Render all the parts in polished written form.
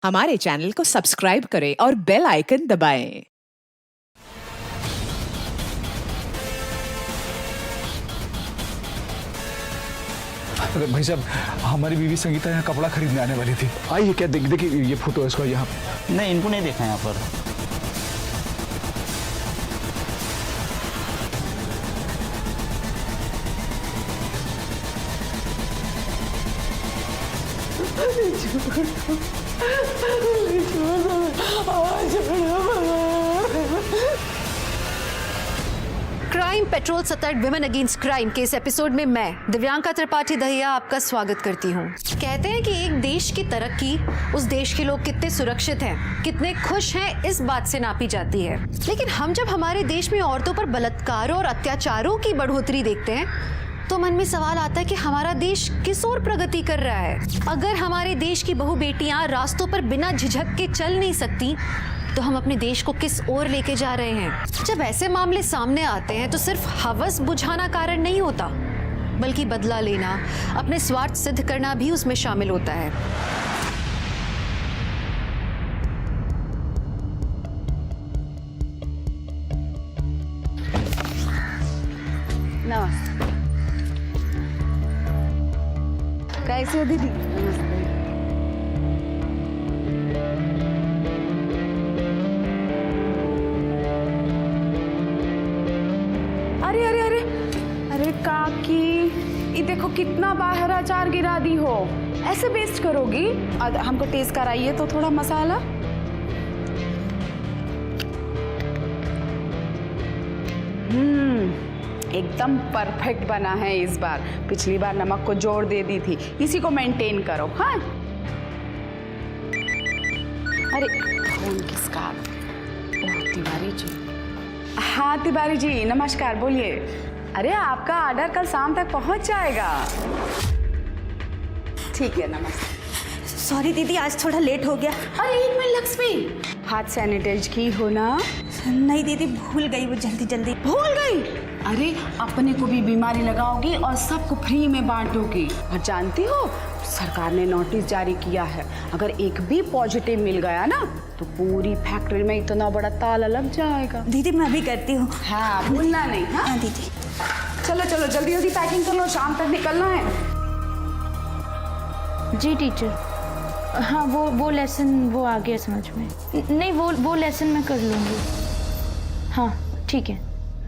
हमारे चैनल को सब्सक्राइब करें और बेल आइकन दबाएं। अरे भाई साहब, हमारी बीवी संगीता यहाँ कपड़ा खरीदने आने वाली थी। आइए, क्या देखिए ये फोटो है इसका यहाँ। नहीं, इनको नहीं देखा यहाँ पर। क्राइम पेट्रोल सतर्क विमेन अगेंस्ट क्राइम के इस एपिसोड में मैं दिव्यांका त्रिपाठी दहिया आपका स्वागत करती हूँ। कहते हैं कि एक देश की तरक्की उस देश के लोग कितने सुरक्षित हैं, कितने खुश हैं, इस बात से नापी जाती है। लेकिन हम जब हमारे देश में औरतों पर बलात्कारों और अत्याचारों की बढ़ोतरी देखते हैं तो मन में सवाल आता है कि हमारा देश किस ओर प्रगति कर रहा है। अगर हमारे देश की बहू बेटियां रास्तों पर बिना झिझक के चल नहीं सकती तो हम अपने देश को किस ओर लेके जा रहे हैं। जब ऐसे मामले सामने आते हैं तो सिर्फ हवस बुझाना कारण नहीं होता, बल्कि बदला लेना, अपने स्वार्थ सिद्ध करना भी उसमें शामिल होता है। नमस्ते। कैसे हो दीदी? अरे अरे अरे अरे काकी, ये देखो कितना बाहर अचार गिरा दी हो। ऐसे वेस्ट करोगी? हमको टेस्ट कराइए तो थोड़ा मसाला। एकदम परफेक्ट बना है इस बार। पिछली बार नमक को जोड़ दे दी थी, इसी को मेंटेन करो। हाँ, अरे फोन किसका? तिवारी जी। हाँ तिवारी जी, नमस्कार, बोलिए। अरे आपका ऑर्डर कल शाम तक पहुंच जाएगा। ठीक है, नमस्ते। सॉरी दीदी, आज थोड़ा लेट हो गया। अरे एक मिनट लक्ष्मी, हाथ सैनिटाइज की हो ना? नहीं दीदी, भूल गई, वो जल्दी भूल गई? अरे अपने को भी बीमारी लगाओगी और सबको फ्री में बांटोगी। और जानती हो, सरकार ने नोटिस जारी किया है, अगर एक भी पॉजिटिव मिल गया ना तो पूरी फैक्ट्री में इतना बड़ा ताला लग जाएगा। दीदी मैं भी करती हूँ। हाँ, भूलना नहीं। हाँ दीदी। चलो चलो जल्दी जल्दी पैकिंग कर लो, शाम तक निकलना है। जी टीचर। हाँ, वो लेसन वो आ गया समझ में। नहीं, वो लेसन मैं कर लूँगी। हाँ ठीक है।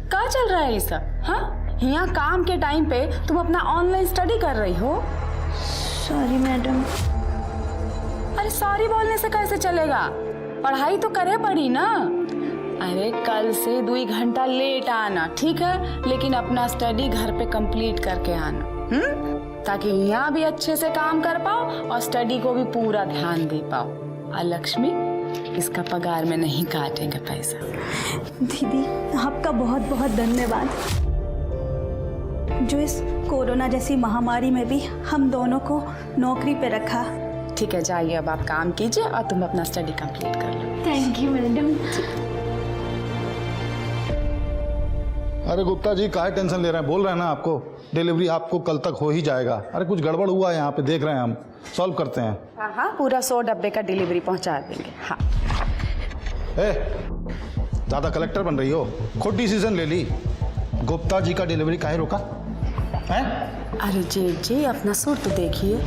क्या चल रहा है ये सब? हाँ, यहाँ काम के टाइम पे तुम अपना ऑनलाइन स्टडी कर रही हो। Sorry madam. अरे सॉरी बोलने से कैसे चलेगा? पढ़ाई तो करे पड़ी ना। अरे कल से 2 घंटा लेट आना, ठीक है? लेकिन अपना स्टडी घर पे कंप्लीट करके आना, ताकि यहाँ भी अच्छे से काम कर पाओ और स्टडी को भी पूरा ध्यान दे पाओ। और लक्ष्मी, इसका पगार में नहीं काटेंगे पैसा। दीदी आपका बहुत बहुत धन्यवाद, जो इस कोरोना जैसी महामारी में भी हम दोनों को नौकरी पे रखा। ठीक है, जाइए अब आप काम कीजिए और तुम अपना स्टडी कंप्लीट कर लो। Thank you madam. अरे गुप्ता जी, काहे टेंशन ले रहे हैं? बोल रहे हैं ना आपको, डिलीवरी आपको कल तक हो ही जाएगा। अरे कुछ गड़बड़ हुआ है यहाँ पे, देख रहे हैं, हम सॉल्व करते हैं। हाँ हाँ, पूरा 100 डब्बे का डिलीवरी पहुँचा देंगे। हाँ। ज़्यादा कलेक्टर बन रही हो, खुद डिसीजन ले ली। गुप्ता जी का डिलीवरी काहे रोका है? अरे जी, अपना सुर तो देखिए।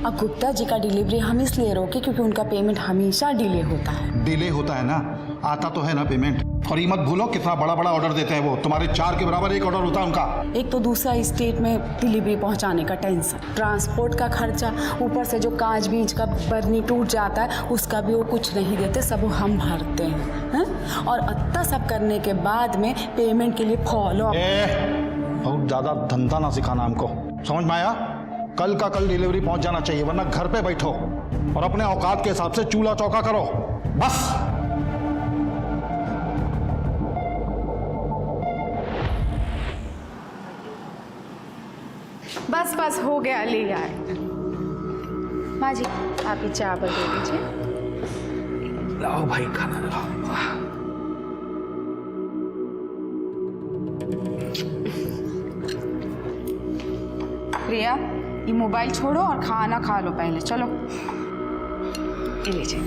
अब गुप्ता जी का डिलीवरी हम इसलिए रोके क्योंकि उनका पेमेंट हमेशा डिले होता है। डिले होता है ना, आता तो है ना पेमेंट। और ये मत भूलो कितना बड़ा बड़ा ऑर्डर देते हैं वो, तुम्हारे 4 के बराबर एक ऑर्डर होता है उनका। एक तो दूसरा स्टेट में डिलीवरी पहुंचाने का टेंशन, ट्रांसपोर्ट का खर्चा, ऊपर से जो कांच बीज का बर्नी टूट जाता है उसका भी वो कुछ नहीं देते, सब वो हम भरते हैं। और इतना सब करने के बाद में पेमेंट के लिए फॉलो। बहुत ज़्यादा धंधा ना सिखाना हमको, समझ में आया? कल का कल डिलीवरी पहुंच जाना चाहिए, वरना घर पे बैठो और अपने औकात के हिसाब से चूल्हा चौका करो, बस। बस बस हो गया, ले आए। माँ जी, आप ही चावल दे दीजिए। लाओ भाई, खाना लाओ। प्रिया, ये मोबाइल छोड़ो और खाना खा लो पहले, चलो। ये लीजिए,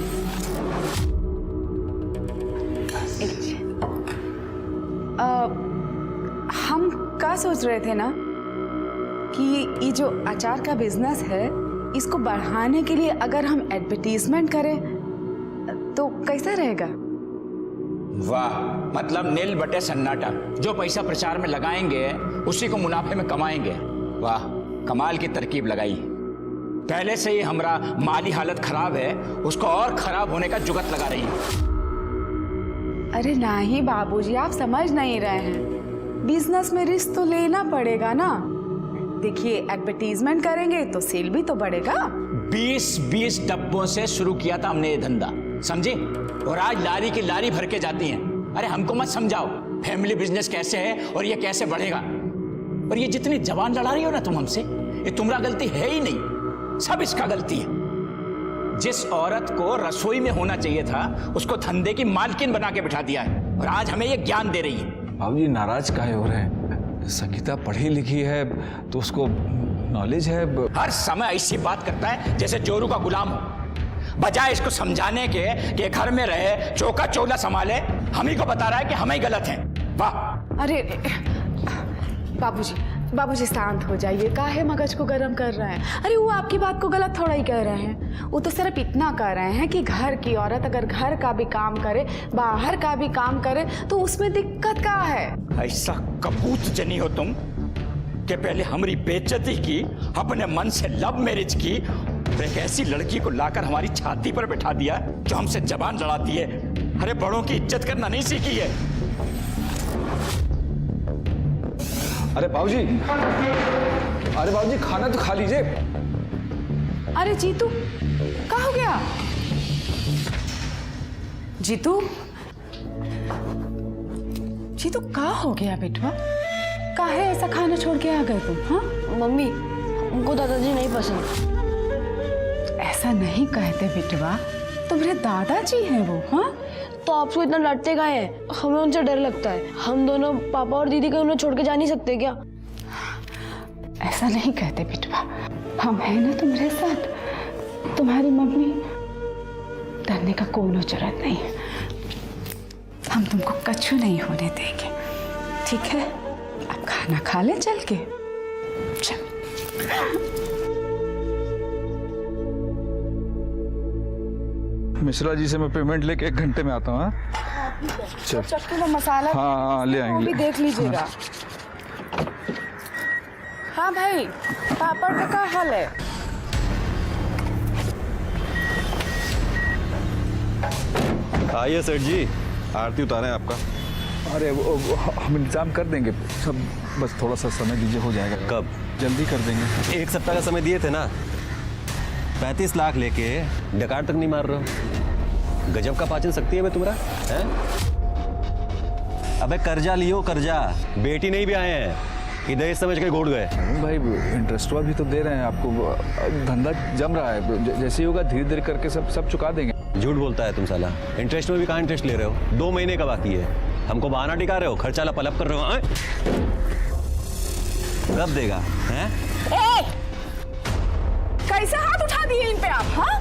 ये लीजिए। हम क्या सोच रहे थे ना कि ये जो अचार का बिजनेस है इसको बढ़ाने के लिए अगर हम एडवर्टीजमेंट करें तो कैसा रहेगा? वाह, मतलब नील बटे सन्नाटा। जो पैसा प्रचार में लगाएंगे उसी को मुनाफे में कमाएंगे। वाह, कमाल की तरकीब लगाई। पहले से ही हमारा माली हालत खराब है, उसको और खराब होने का जुगत लगा रही है। अरे नहीं बाबूजी, आप समझ नहीं रहे हैं। बिजनेस में रिस्क तो लेना पड़ेगा ना। देखिए, एडवर्टीजमेंट करेंगे तो सेल भी तो बढ़ेगा। 20 डब्बों से शुरू किया था हमने ये धंधा, समझे? और आज लारी की लारी भर के जाती हैं। अरे हमको मत समझाओ फैमिली बिजनेस कैसे है और ये कैसे बढ़ेगा। और ये जितनी जबान लड़ा रही हो ना तुम हमसे, ये तुम्हारा गलती है ही नहीं, सब इसका गलती है। जिस औरत को रसोई में होना चाहिए था उसको धंधे की मालकिन बना के बिठा दिया है और आज हमें ये ज्ञान दे रही है। बाबूजी नाराज काहे हो रहे हैं? संगीता पढ़ी लिखी है तो उसको नॉलेज है। हर समय ऐसी बात करता है जैसे जोरू का गुलाम हो, बजाय इसको समझाने के कि घर में रहे, चौका चौला संभाले, हम ही को बता रहा है कि हम ही गलत हैं। वाह! अरे बाबूजी शांत हो जाइए, काहे मगज को गर्म कर रहे हैं? अरे वो आपकी बात को गलत थोड़ा ही कह रहे हैं। वो तो सिर्फ इतना कह रहे हैं कि घर की औरत अगर घर का भी काम करे, बाहर का भी काम करे तो उसमें दिक्कत क्या है? ऐसा कपूत जनी हो तुम कि पहले हमारी बेइज्जती की, अपने मन से लव मैरिज की, तो एक ऐसी लड़की को लाकर हमारी छाती पर बैठा दिया जो हमसे जबान लड़ाती है। अरे बड़ों की इज्जत करना नहीं सीखी है। अरे बाबूजी, खाना तो खा लीजिए। अरे जीतू, क्या हो गया? जीतू क्या हो गया बेटवा? काहे ऐसा खाना छोड़ के आ गए तुम? हाँ मम्मी, हमको दादाजी नहीं पसंद। ऐसा नहीं कहते बेटवा, तुम्हारे दादाजी हैं वो। हाँ तो आपको इतना डरते काहे हैं? हमें उनसे डर लगता है। हम दोनों पापा और दीदी को उन्हें छोड़ के जा नहीं सकते क्या? ऐसा नहीं कहते बेटवा, हम हैं ना तुम्हारे साथ। तुम्हारी मम्मी, डरने का कोई जरूरत नहीं है। हम तुमको कछु नहीं होने देंगे, ठीक है? अब खाना खा ले चल के। चल। मिश्रा जी से मैं पेमेंट लेके 1 घंटे में आता हूँ। चल, चक्कू में मसाला हाँ ले आएंगे। भी देख लीजिएगा। हाँ भाई, पापड़ का क्या हाल है? आइए सेठ जी, आरती उतारे आपका। अरे वो हम इंतजाम कर देंगे सब, बस थोड़ा सा समय दीजिए, हो जाएगा। कब? जल्दी कर देंगे। 1 सप्ताह का समय दिए थे ना। 35 लाख लेके डकार तक नहीं मार रहे हो। गजब का पाचन शक्ति है तुम्हारा, हैं? अबे कर्जा लियो कर्जा, बेटी नहीं भी आए हैं, इधर इस समझ के घोड़ गए। भाई इंटरेस्ट भी तो दे रहे हैं आपको, धंधा जम रहा है, जैसे ही होगा धीरे धीरे करके सब चुका देंगे। झूठ बोलता है तुम साला। इंटरेस्ट में भी कहाँ इंटरेस्ट ले रहे हो? 2 महीने का बाकी है, हमको बहाना टिका रहे हो, खर्चा लपलप कर रहे हो। कब देगा? हैं? कैसे हाथ उठा दिए इन पे आप? हाँ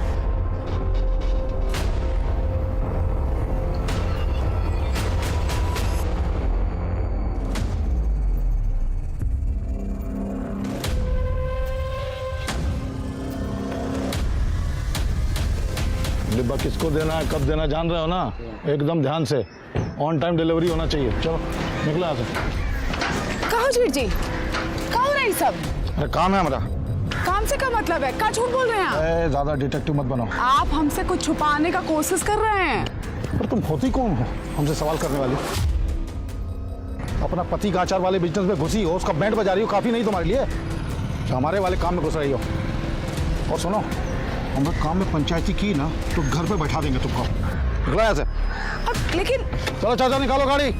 डिब्बा किसको देना है, कब देना, जान रहे हो ना? एकदम ध्यान से, ऑन टाइम डिलीवरी होना चाहिए। चलो निकलो यहाँ से। कहो जीत जी, क्या हो रहा है सब? अरे काम है हमारा। काम से क्या मतलब है? क्या झूठ बोल रहे हैं आप? ज्यादा डिटेक्टिव मत बनो। आप हमसे कुछ छुपाने का कोशिश कर रहे हैं। पर तुम होती कौन हो हमसे सवाल करने वाली? अपना पति का आचार वाले बिजनेस में घुसी हो, उसका बैंड बजा रही हो, काफी नहीं तुम्हारे लिए जो हमारे वाले काम में घुस रही हो? और सुनो, हम लोग काम में पंचायती की ना तो घर पे बैठा देंगे तुमको। निकलो यहाँ से। अब लेकिन चलो चाचा निकालो गाड़ी।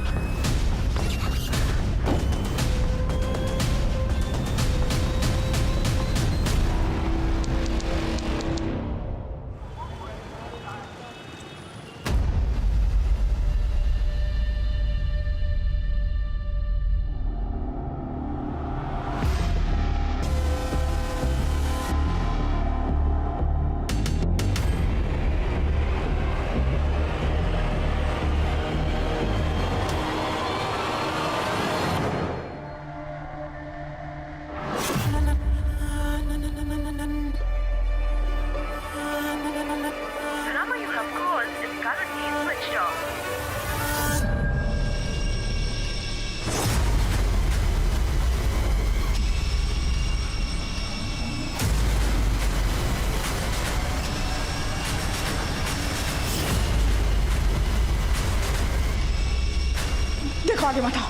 आगे मत आओ।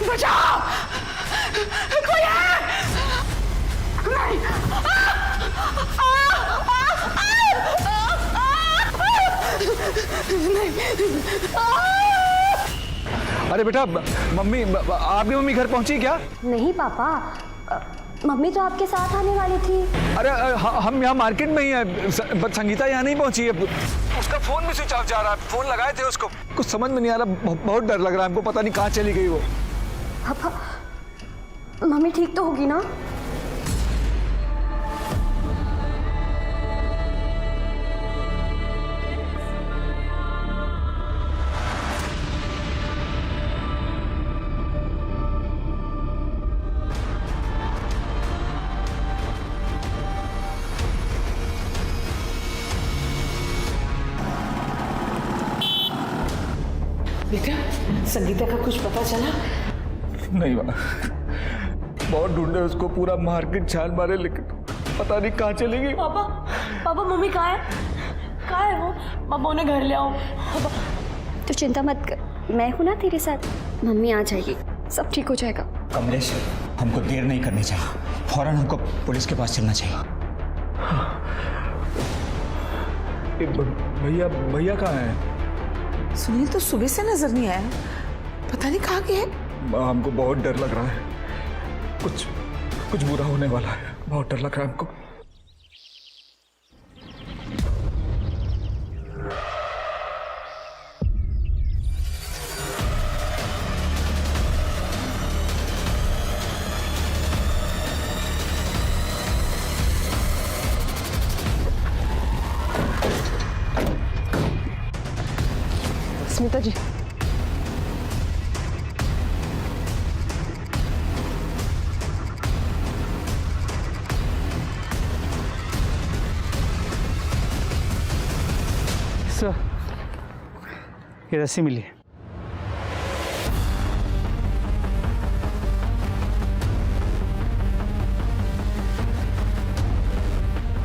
बचाओ, कोई है? नहीं। अरे बेटा, मम्मी, आपकी मम्मी घर पहुंची क्या? नहीं पापा, मम्मी तो आपके साथ आने वाली थी। अरे हम यहाँ मार्केट में ही हैं, संगीता यहाँ नहीं पहुंची है। उसका फोन भी स्विच ऑफ जा रहा है। फोन लगाए थे उसको, कुछ समझ में नहीं आ रहा। बहुत डर लग रहा है हमको, पता नहीं कहाँ चली गई वो। पापा, मम्मी ठीक तो होगी ना? बेटा, संगीता का कुछ पता चला? नहीं माँ, बहुत ढूंढे उसको, पूरा मार्केट छान मारे, लेकिन पता नहीं कहाँ चली गई। पापा, पापा मम्मी कहाँ है? कहाँ है वो? पापा उन्हें घर ले आओ। तो चिंता मत कर, मैं हूं ना तेरे साथ। मम्मी आ जाएगी, सब ठीक हो जाएगा। कमलेश, हमको देर नहीं करनी चाहिए, फौरन हमको पुलिस के पास चलना चाहिए। भैया कहाँ है? सुनील तो सुबह से नजर नहीं आया, पता नहीं कहाँ गए। हमको बहुत डर लग रहा है, कुछ बुरा होने वाला है, बहुत डर लग रहा है हमको। स्मिता जी, सर, ये रस्सी मिली।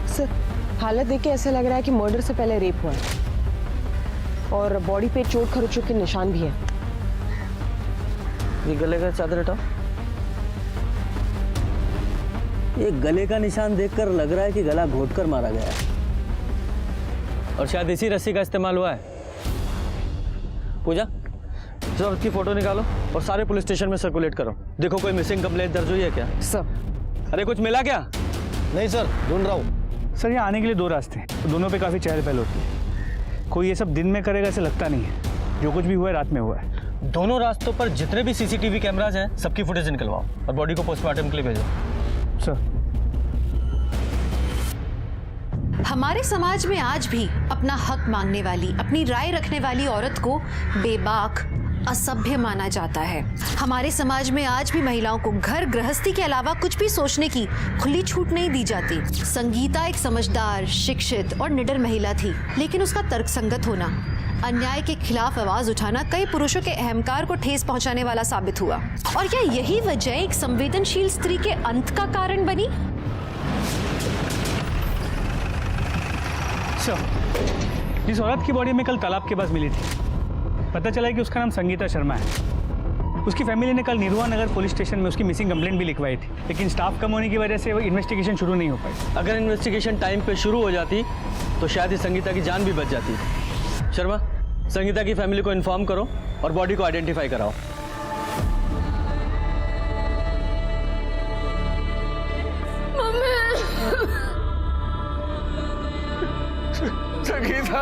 सर, हालत देख के ऐसा लग रहा है कि मर्डर से पहले रेप हुआ है और बॉडी पे चोट खरोचों के निशान भी है। ये गले का चादर हटाओ। ये गले का निशान देखकर लग रहा है कि गला घोटकर मारा गया है और शायद इसी रस्सी का इस्तेमाल हुआ है। पूजा, सर की फोटो निकालो और सारे पुलिस स्टेशन में सर्कुलेट करो। देखो कोई मिसिंग कंप्लेंट दर्ज हुई है क्या? सर। अरे कुछ मिला क्या? नहीं सर, ढूंढ रहा हूँ। सर, यहाँ आने के लिए 2 रास्ते हैं, दोनों पे काफ़ी चहल पहल होती है। कोई ये सब दिन में करेगा ऐसा लगता नहीं है, जो कुछ भी हुआ है रात में हुआ है। दोनों रास्तों पर जितने भी सीसीटीवी कैमराज हैं सबकी फुटेज निकलवाओ और बॉडी को पोस्टमार्टम के लिए भेजो। सर, हमारे समाज में आज भी अपना हक मांगने वाली, अपनी राय रखने वाली औरत को बेबाक, असभ्य माना जाता है। हमारे समाज में आज भी महिलाओं को घर गृहस्थी के अलावा कुछ भी सोचने की खुली छूट नहीं दी जाती। संगीता एक समझदार, शिक्षित और निडर महिला थी, लेकिन उसका तर्कसंगत होना, अन्याय के खिलाफ आवाज उठाना कई पुरुषों के अहंकार को ठेस पहुंचाने वाला साबित हुआ। और क्या यही वजह एक संवेदनशील स्त्री के अंत का कारण बनी? सर, इस औरत की बॉडी में कल तालाब के पास मिली थी। पता चला है कि उसका नाम संगीता शर्मा है। उसकी फैमिली ने कल निरुआ नगर पुलिस स्टेशन में उसकी मिसिंग कंप्लेंट भी लिखवाई थी, लेकिन स्टाफ कम होने की वजह से वो इन्वेस्टिगेशन शुरू नहीं हो पाई। अगर इन्वेस्टिगेशन टाइम पे शुरू हो जाती तो शायद ही संगीता की जान भी बच जाती। शर्मा, संगीता की फैमिली को इन्फॉर्म करो और बॉडी को आइडेंटिफाई कराओ। संगीता,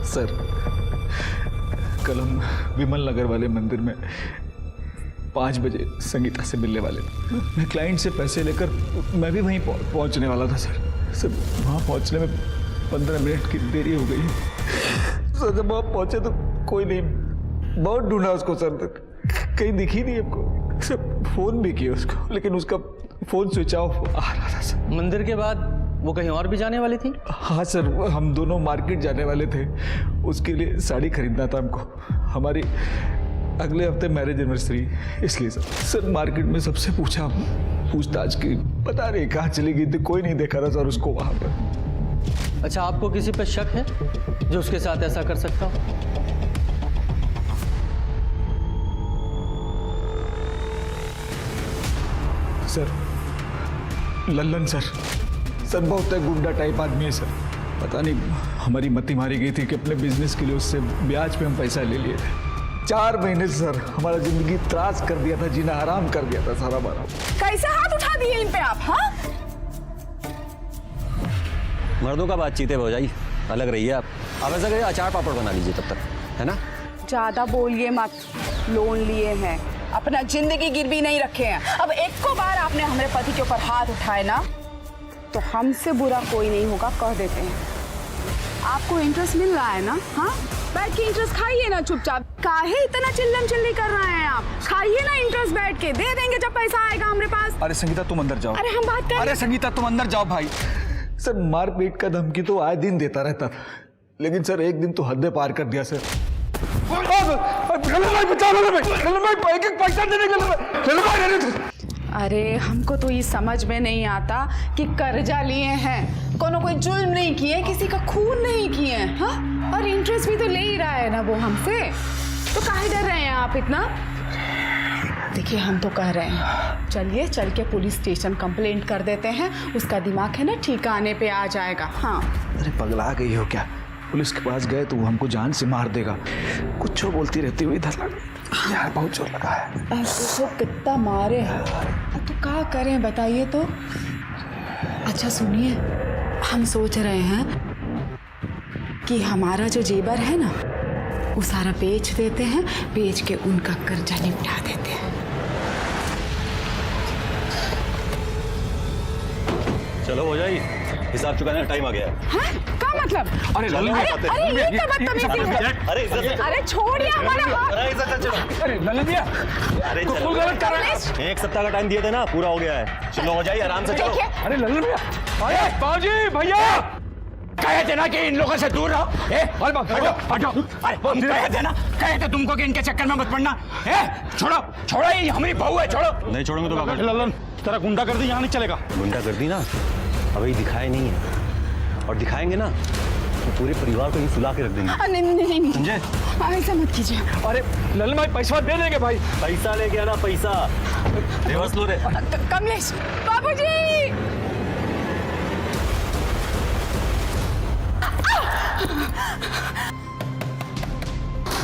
सर, कल हम विमल नगर वाले मंदिर में 5 बजे संगीता से मिलने वाले थे। मैं क्लाइंट से पैसे लेकर मैं भी वहीं पहुंचने वाला था सर। वहाँ पहुंचने में 15 मिनट की देरी हो गई। सर, जब वहाँ पहुंचे तो कोई नहीं, बहुत ढूंढा उसको सर, कहीं दिखी नहीं हमको। सर, फोन भी किया उसको, लेकिन उसका फोन स्विच ऑफ आ रहा था सर। मंदिर के बाद वो कहीं और भी जाने वाली थी? हाँ सर, हम दोनों मार्केट जाने वाले थे, उसके लिए साड़ी खरीदना था हमको। हमारी अगले हफ्ते मैरिज एनिवर्सरी, इसलिए सर मार्केट में सबसे पूछताछ की, पता नहीं कहाँ चली गई थी, कोई नहीं देखा था सर उसको वहाँ पर। अच्छा, आपको किसी पे शक है जो उसके साथ ऐसा कर सकता हो? सर लल्लन सर बहुत गुंडा टाइप आदमी है सर। पता नहीं हमारी मती मारी गई थी कि अपने बिजनेस के लिए उससे ब्याज पे हम पैसा ले लिए थे। 4 महीने से सर हमारा जिंदगी त्रास कर दिया था, जीना हराम कर दिया था सारा बारा। कैसे हाथ उठा दिए इन पे आप? हाँ, मर्दों का बातचीत है भौजाई, अलग रहिए आप। अब ऐसा करिए अचार पापड़ बना लीजिए तब तक, है ना? ज्यादा बोलिए मत। लोन लिए हैं, अपना जिंदगी गिरवी नहीं रखे हैं। अब एक को बार आपने हमारे पति के ऊपर हाथ उठाए ना, तो हमसे बुरा कोई नहीं होगा, कह देते हैं। आपको इंटरेस्ट मिल रहा है ना? हाँ, बैठ के इंटरेस्ट खाइए ना चुपचाप। काहे इतना चिल्लम चिल्ली कर रहे हैं आप? खाइए ना इंटरेस्ट बैठ के, दे देंगे जब पैसा आएगा हमारे पास। अरे संगीता तुम अंदर जाओ। अरे हम बात कर। अरे संगीता तुम अंदर जाओ भाई। सर मारपीट का धमकी तो आए दिन देता रहता था, लेकिन सर एक दिन तो हद पार कर दिया सर। अरे हमको तो ये समझ में नहीं आता कि कर्जा लिए हैं, कोई जुल्म नहीं किए, किसी का खून नहीं किए, हाँ? और इंटरेस्ट भी तो ले ही रहा है ना वो हमसे, तो काहे डर रहे हैं आप इतना? देखिए हम तो कह रहे हैं, चलिए चल के पुलिस स्टेशन कंप्लेंट कर देते हैं, उसका दिमाग है ना ठिकाने पे आ जाएगा। हाँ। अरे पगला गई हो क्या? पुलिस के पास गए तो वो हमको जान से मार देगा। कुछ बोलती रहती हुई इधर यार बहुत जोर लगा है। तो कितना मारे हैं, तो क्या करें बताइए तो? अच्छा सुनिए, हम सोच रहे हैं कि हमारा जो जेबर है ना वो सारा बेच देते हैं, बेच के उनका कर्जा निपटा देते हैं। चलो हो जाए, हिसाब चुकाने का टाइम आ गया है। हाँ? क्या मतलब? अरे ये क्या बदतमीजी है? अरे छोड़िए हमारा हाथ। अरे ललन भैया, अरे चलो, गलत कर रहे हैं। 1 सप्ताह का टाइम दिए थे ना, पूरा हो गया है। चलो हो जाइए, आराम से चलो। अरे ललन भैया, अरे बाबूजी भैया कहे थे ना कि इन लोगों से दूर रहो। हटो। अरे हम कहे थे तुमको कि इनके चक्कर में मत पड़ना। छोड़ो, ये हमारी बहू है, छोड़ो। नहीं छोड़ोगे तो क्या करोगे? ललन तेरा गुंडा कर दी, यहाँ नहीं चलेगा। गुंडा कर दी ना, अभी दिखाए नहीं है, और दिखाएंगे ना तो पूरे परिवार को ही सुला के रख देंगे। नहीं समझे? ऐसा मत कीजिए। अरे ललन भाई पैसा दे देंगे भाई। पैसा लेके आना, पैसा बेबस लो रे। कमलेश बाबूजी,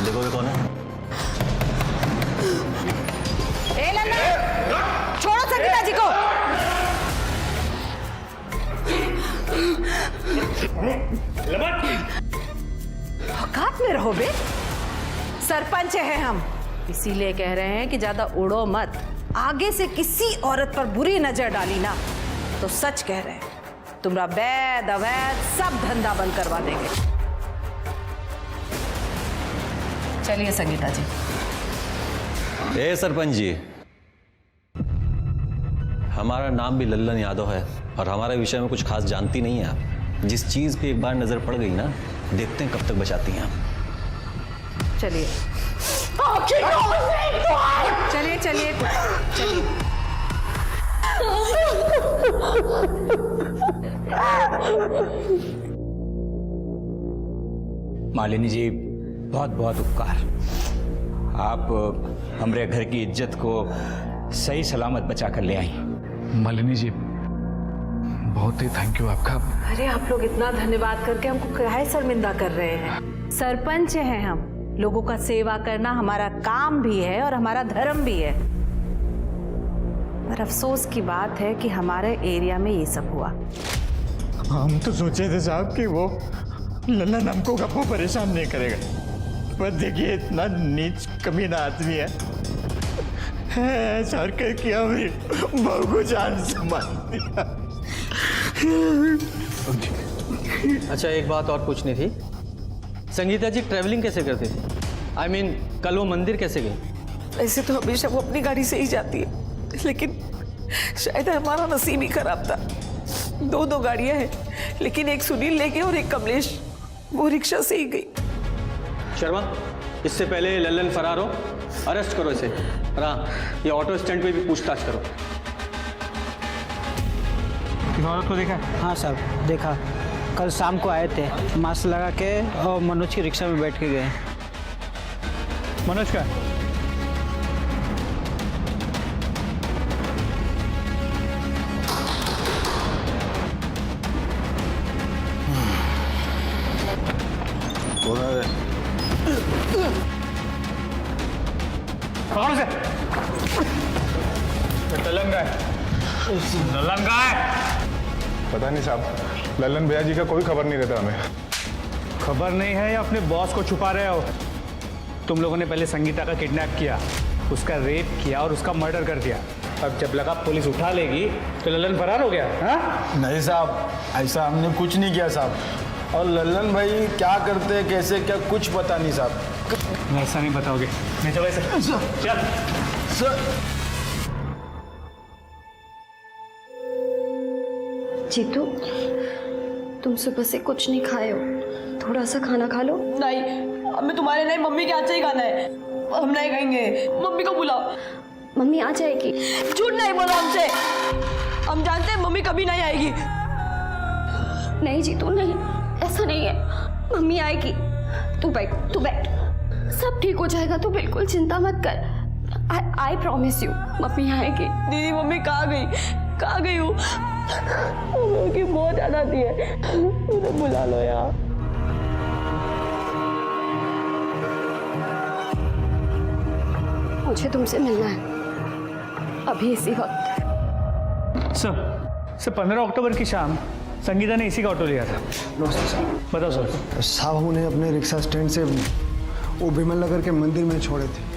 देखोगे कौन है? ए लल्ला, छोड़ो संगीता जी को। औकात में रहो बे, सरपंच है हम, इसीलिए कह रहे हैं कि ज्यादा उड़ो मत। आगे से किसी औरत पर बुरी नजर डाली ना तो सच कह रहे हैं, तुम्हारा वैध अवैध सब धंधा बंद करवा देंगे। चलिए संगीता जी। ए सरपंच जी, हमारा नाम भी लल्लन यादव है और हमारे विषय में कुछ खास जानती नहीं है आप। जिस चीज पे एक बार नजर पड़ गई ना, देखते हैं कब तक बचाती हैं आप। चलिए चलिए चलिए चलिए। मालिनी जी, बहुत बहुत उपकार। आप हमारे घर की इज्जत को सही सलामत बचा कर ले आई। मालिनी जी बहुत ही थैंक यू आपका। अरे आप लोग इतना धन्यवाद करके हमको काहे शर्मिंदा कर रहे हैं? सरपंच हैं हम, लोगों का सेवा करना हमारा काम भी है और हमारा धर्म भी है। पर अफसोस की बात है कि हमारे एरिया में ये सब हुआ। हम तो सोचे थे साहब कि वो लल्लन हमको कभी परेशान नहीं करेगा, पर देखिए इतना नीच कमीना आदमी है, सर कर किया मेरी बहू को जान से मार दिया। अच्छा एक बात और पूछनी थी, संगीता जी ट्रैवलिंग कैसे करती थी? I mean, कल वो मंदिर कैसे गई? ऐसे तो हमेशा वो अपनी गाड़ी से ही जाती है, लेकिन शायद हमारा नसीब ही खराब था। 2 गाड़ियां हैं, लेकिन एक सुनील ले गए और एक कमलेश वो रिक्शा से ही गई। शर्मा, इससे पहले लल्लन फरार हो अरेस्ट करो इसे। और हाँ, ये ऑटो स्टैंड पे भी पूछताछ करो। इस औरत को देखा? हाँ साहब देखा, कल शाम को आए थे, मास्क लगा के और मनोज की रिक्शा में बैठ के गए। मनोज का? कौन से? लल्लन का है। लल्लन का है? पता नहीं साहब, लल्लन भैया जी का कोई खबर नहीं रहता हमें। खबर नहीं है या अपने बॉस को छुपा रहे हो? तुम लोगों ने पहले संगीता का किडनैप किया, उसका रेप किया और उसका मर्डर कर दिया। अब जब लगा पुलिस उठा लेगी तो लल्लन फरार हो गया। हाँ? नहीं साहब, ऐसा हमने कुछ नहीं किया साहब। और लल्लन भाई क्या करते कैसे क्या कुछ पता नहीं साहब। ऐसा नहीं बताओगे? नहीं चलो ऐसे चल। सर जीतू, तुम सुबह से कुछ नहीं खाए हो, थोड़ा सा खाना खा लो। नहीं, हमें तुम्हारे नहीं मम्मी के हाथ से ही खाना है, हम नहीं खाएंगे। मम्मी को बुलाओ। मम्मी आ जाएगी। झूठ नहीं बोलो हमसे, हम जानते हैं मम्मी कभी नहीं आएगी। नहीं जीतू नहीं, ऐसा नहीं है, मम्मी आएगी। तू बैठ, तू बैठ, सब ठीक हो जाएगा, तू बिल्कुल चिंता मत कर। आई प्रॉमिस यू, मम्मी आएगी। दीदी मम्मी कहाँ गई? कहाँ गई हूँ? उनकी बहुत याद आती है, उन्हें बुला लो यार। मुझे तुमसे मिलना है अभी इसी वक्त। सर 15 अक्टूबर की शाम संगीता ने इसी का ऑटो लिया था। नमस्ते सर। बताओ सर। साहब हम उन्हें अपने रिक्शा स्टैंड से वो विमल नगर के मंदिर में छोड़े थे।